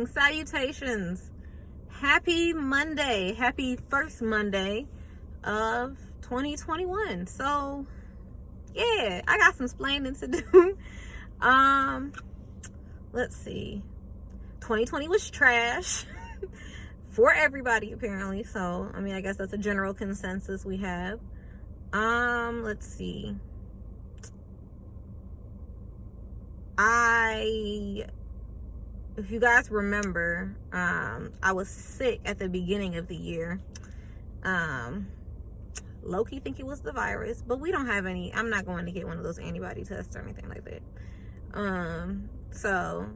Greetings, salutations. Happy Monday. Happy first Monday of 2021. So, yeah, I got some splaining to do. Let's see. 2020 was trash for everybody apparently. So, I mean, I guess that's a general consensus we have. Let's see. If you guys remember, I was sick at the beginning of the year. Low-key think it was the virus, but we don't have any. I'm not going to get one of those antibody tests or anything like that. So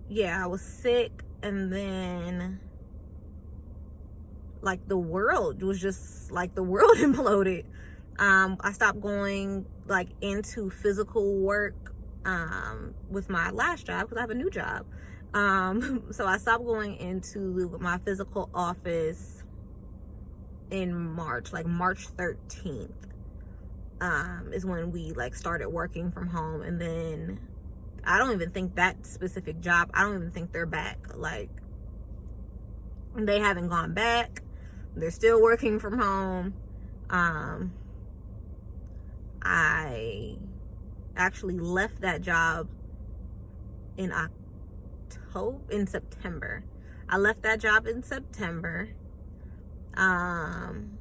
yeah, I was sick, and then like the world imploded. I stopped going like into physical work with my last job because I have a new job. So I stopped going into my physical office in March, like March 13th, is when we like started working from home. And then I don't even think that specific job, I don't even think they're back. Like, they haven't gone back. They're still working from home. I actually left that job in September. I left that job in September. And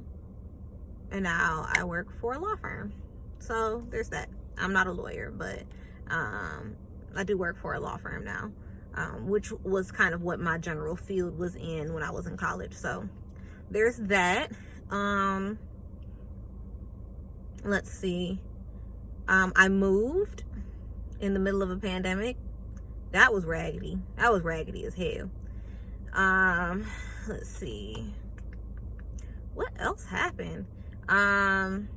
now I work for a law firm. So there's that. I'm not a lawyer, but I do work for a law firm now, which was kind of what my general field was in when I was in college. So there's that. Let's see. I moved in the middle of a pandemic. That was raggedy. That was raggedy as hell. Let's see. What else happened? I'm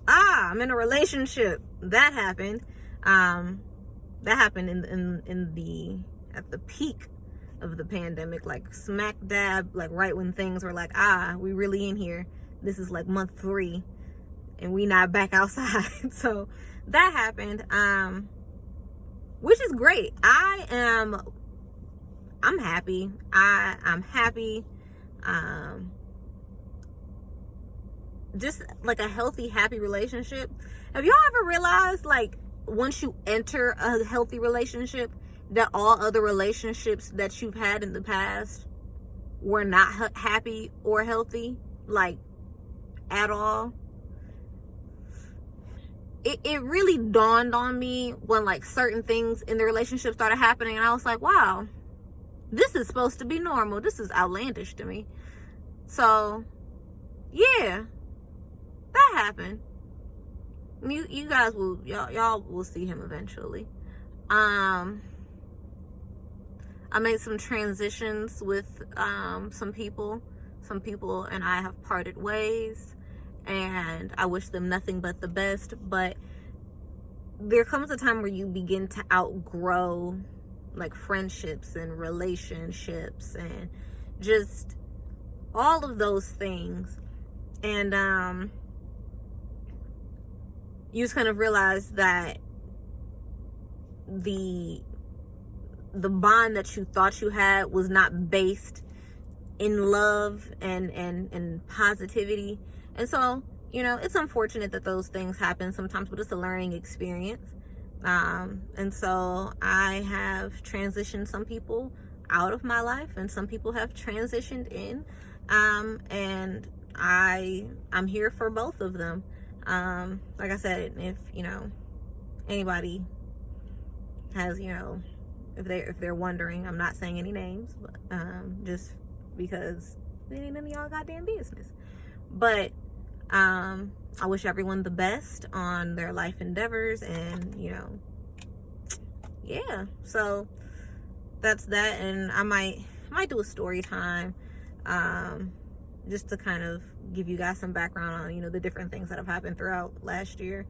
in a relationship. That happened. That happened at the peak of the pandemic, like smack dab, like right when things were like, we really in here. This is like month 3 and we not back outside. So that happened. Which is great. I'm happy. I'm happy. Just like a healthy, happy relationship. Have y'all ever realized, like, once you enter a healthy relationship, that all other relationships that you've had in the past were not happy or healthy, like, at all? It really dawned on me when like certain things in the relationship started happening, and I was like, wow, this is supposed to be normal. This is outlandish to me. So yeah, that happened. You guys will, y'all will see him eventually. I made some transitions with some people and I have parted ways, and I wish them nothing but the best. But there comes a time where you begin to outgrow like friendships and relationships and just all of those things. And you just kind of realize that the bond that you thought you had was not based in love and positivity. And so, you know, it's unfortunate that those things happen sometimes, but it's a learning experience. And so I have transitioned some people out of my life, and some people have transitioned in. And I'm here for both of them. Like I said, if, you know, anybody has, you know, if they're wondering, I'm not saying any names, but just because it ain't none of y'all goddamn business. But I wish everyone the best on their life endeavors, and, you know, yeah. So that's that. And I might do a story time, just to kind of give you guys some background on, you know, the different things that have happened throughout last year.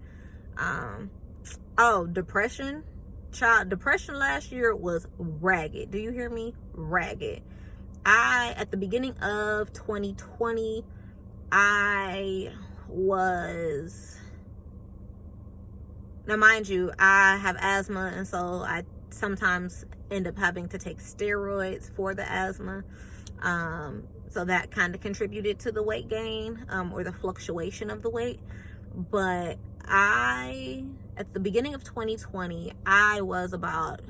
Depression. Child, depression last year was ragged. Do you hear me? Ragged. At the beginning of 2020, I was, now mind you, I have asthma, and so I sometimes end up having to take steroids for the asthma. So that kind of contributed to the weight gain, or the fluctuation of the weight. But at the beginning of 2020, I was about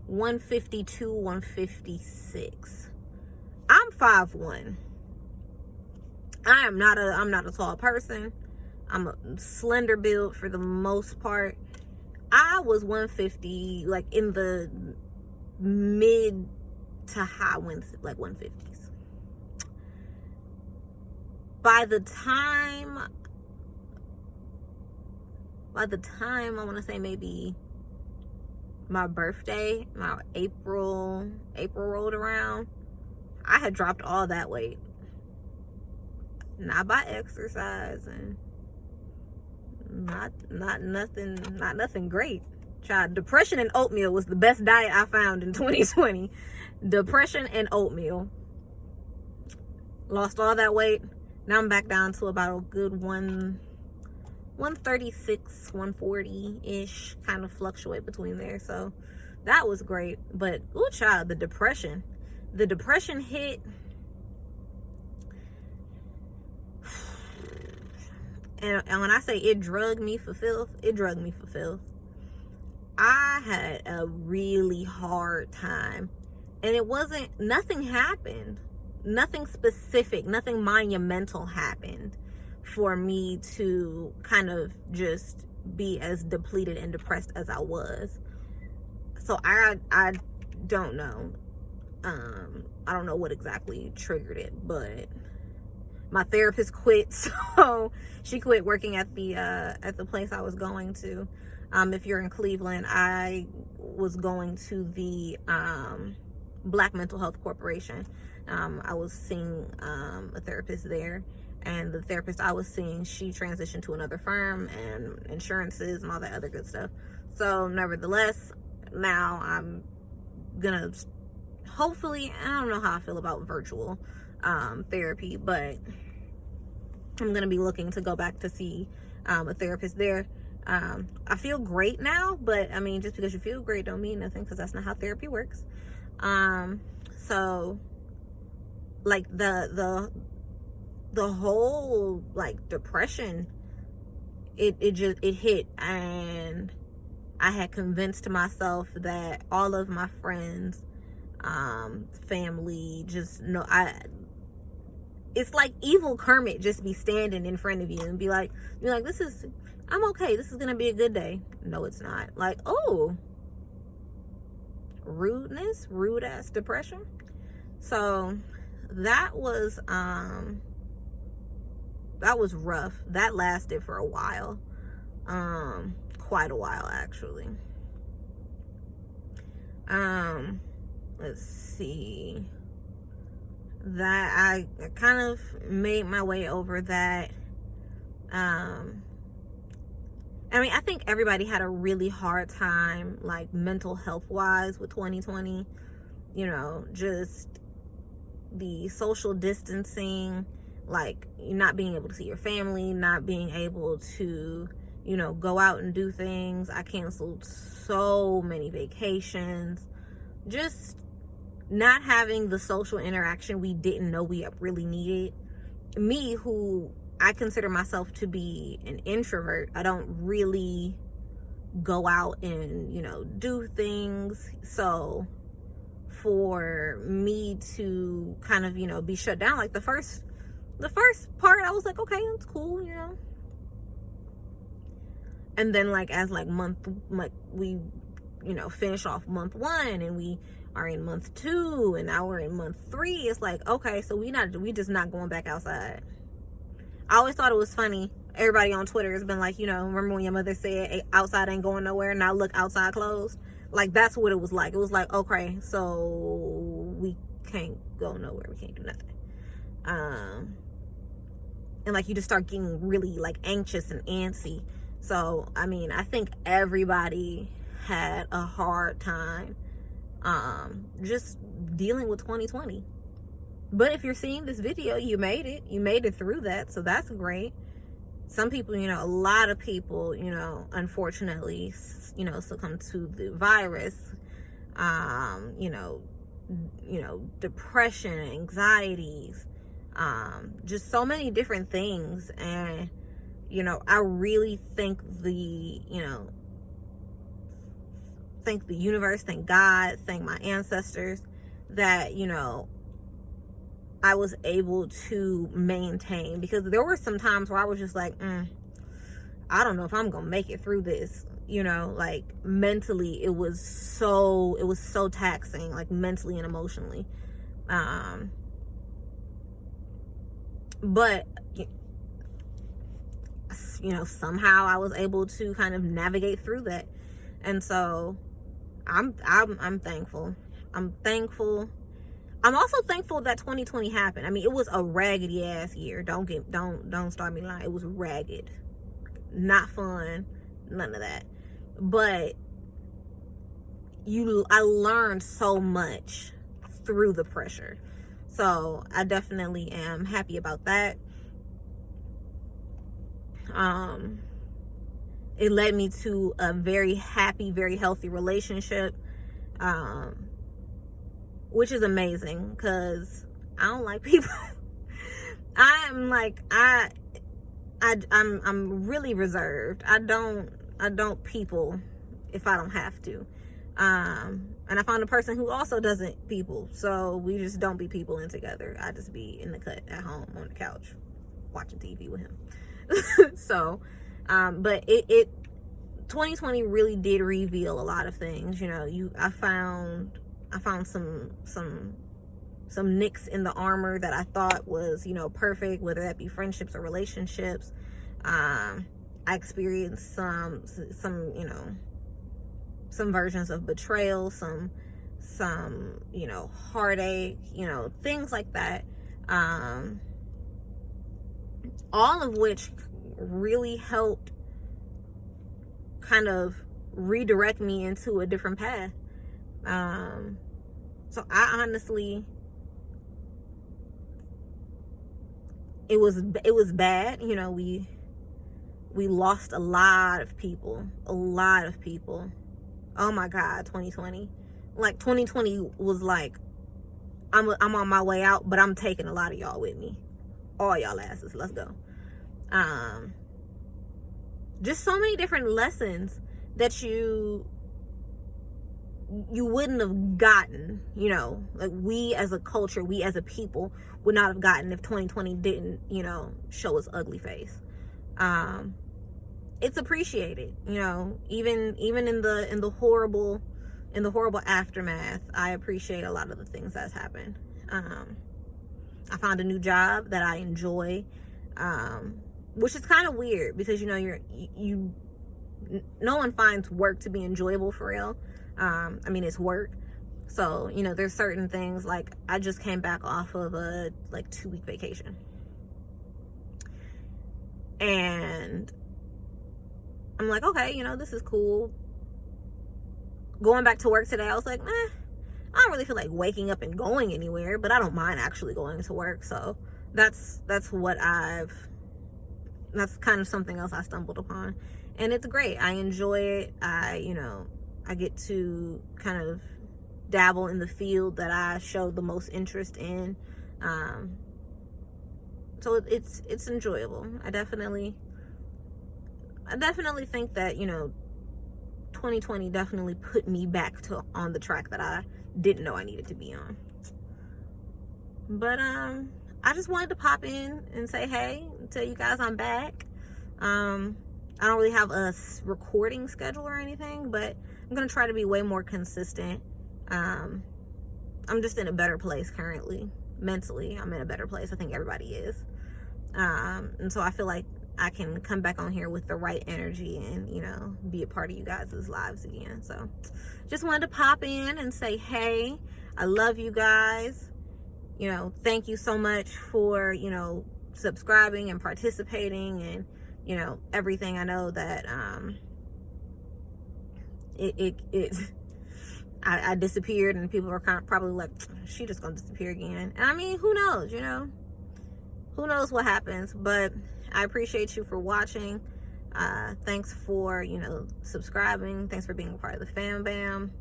152, 156. I'm 5'1". I'm not a tall person. I'm a slender build for the most part. I was 150, like in the mid to high 150s. By the time I want to say maybe my birthday, my April rolled around, I had dropped all that weight. Not by exercise, and not nothing great. Child, depression and oatmeal was the best diet I found in 2020. Depression and oatmeal. Lost all that weight. Now I'm back down to about a good 136, 140-ish, kind of fluctuate between there. So that was great. But ooh, child, the depression hit. And when I say it drugged me for filth, it drugged me for filth. I had a really hard time. And nothing happened. Nothing specific, nothing monumental happened for me to kind of just be as depleted and depressed as I was. So I don't know. I don't know what exactly triggered it, but my therapist quit, so she quit working at the place I was going to. If you're in Cleveland, I was going to the Black Mental Health Corporation. I was seeing a therapist there, and the therapist I was seeing, she transitioned to another firm and insurances and all that other good stuff. So nevertheless, now I'm gonna hopefully, I don't know how I feel about virtual therapy, but I'm gonna be looking to go back to see a therapist there. I feel great now, but I mean, just because you feel great don't mean nothing, because that's not how therapy works. So like the whole like depression, it hit, and I had convinced myself that all of my friends, family, just know, it's like evil Kermit just be standing in front of you and be like, I'm okay, this is gonna be a good day. No, it's not. Like, oh, rude ass depression. So that was rough. That lasted for a while, quite a while actually. Let's see, that I kind of made my way over that. I mean, I think everybody had a really hard time, like mental health wise, with 2020. You know, just the social distancing, like not being able to see your family, not being able to, you know, go out and do things. I canceled so many vacations. Just not having the social interaction we didn't know we really needed. Me, who I consider myself to be an introvert, I don't really go out and, you know, do things. So for me to kind of, you know, be shut down, like the first part, I was like, okay, that's cool, you know. And then like as like we, you know, finish off month 1 and we are in month 2 and now we're in month 3, it's like, okay, so we just not going back outside. I always thought it was funny. Everybody on Twitter has been like, you know, remember when your mother said, hey, outside ain't going nowhere, now look, outside closed? Like, that's what it was like. It was like, okay, so we can't go nowhere, we can't do nothing. And like you just start getting really like anxious and antsy. So I mean, I think everybody had a hard time just dealing with 2020. But if you're seeing this video, you made it through that, so that's great. Some people, you know, a lot of people, you know, unfortunately, you know, succumb to the virus. you know, depression, anxieties, just so many different things. And, I really thank the universe, thank God, thank my ancestors that, I was able to maintain, because there were some times where I was just like, I don't know if I'm gonna make it through this. Like mentally, it was so taxing, like mentally and emotionally. But somehow I was able to kind of navigate through that, and so I'm thankful. I'm thankful. I'm also thankful that 2020 happened. I mean, it was a raggedy ass year. Don't start me lying. It was ragged, not fun, none of that. But I learned so much through the pressure. So I definitely am happy about that. It led me to a very happy, very healthy relationship, which is amazing, because I don't like people. I'm really reserved. I don't people if I don't have to. And I found a person who also doesn't people. So we just don't be peopling together. I just be in the cut at home on the couch watching TV with him. So, but it 2020 really did reveal a lot of things. I found some nicks in the armor that I thought was, perfect, whether that be friendships or relationships. I experienced some versions of betrayal, some heartache, things like that. All of which really helped kind of redirect me into a different path. So I honestly, it was bad. We lost a lot of people. Oh my God, 2020. Like 2020 was like, I'm on my way out, but I'm taking a lot of y'all with me. All y'all asses, let's go. Just so many different lessons that you wouldn't have gotten, like we as a culture, we as a people would not have gotten if 2020 didn't, show its ugly face. It's appreciated, even in the horrible aftermath. I appreciate a lot of the things that's happened. I found a new job that I enjoy, which is kind of weird, because no one finds work to be enjoyable for real. I mean, it's work. So, there's certain things, like I just came back off of a 2-week vacation, and I'm like, okay, this is cool. Going back to work today, I was like, I don't really feel like waking up and going anywhere, but I don't mind actually going to work. So that's kind of something else I stumbled upon, and it's great. I enjoy it. I get to kind of dabble in the field that I showed the most interest in. So it's enjoyable. I definitely think that 2020 definitely put me back on the track that I didn't know I needed to be on. But I just wanted to pop in and say hey, tell you guys I'm back. I don't really have a recording schedule or anything, but I'm gonna try to be way more consistent. I'm just in a better place currently. Mentally, I'm in a better place. I think everybody is. And so I feel like I can come back on here with the right energy and, be a part of you guys' lives again. So just wanted to pop in and say, hey, I love you guys. Thank you so much for, subscribing and participating and, everything. I know that, I disappeared and people were probably like, she just gonna disappear again. And I mean, who knows, who knows what happens, but I appreciate you for watching. Thanks for, subscribing. Thanks for being a part of the fam bam.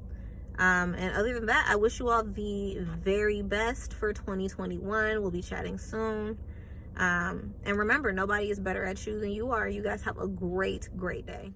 And other than that, I wish you all the very best for 2021. We'll be chatting soon. And remember, nobody is better at you than you are. You guys have a great day.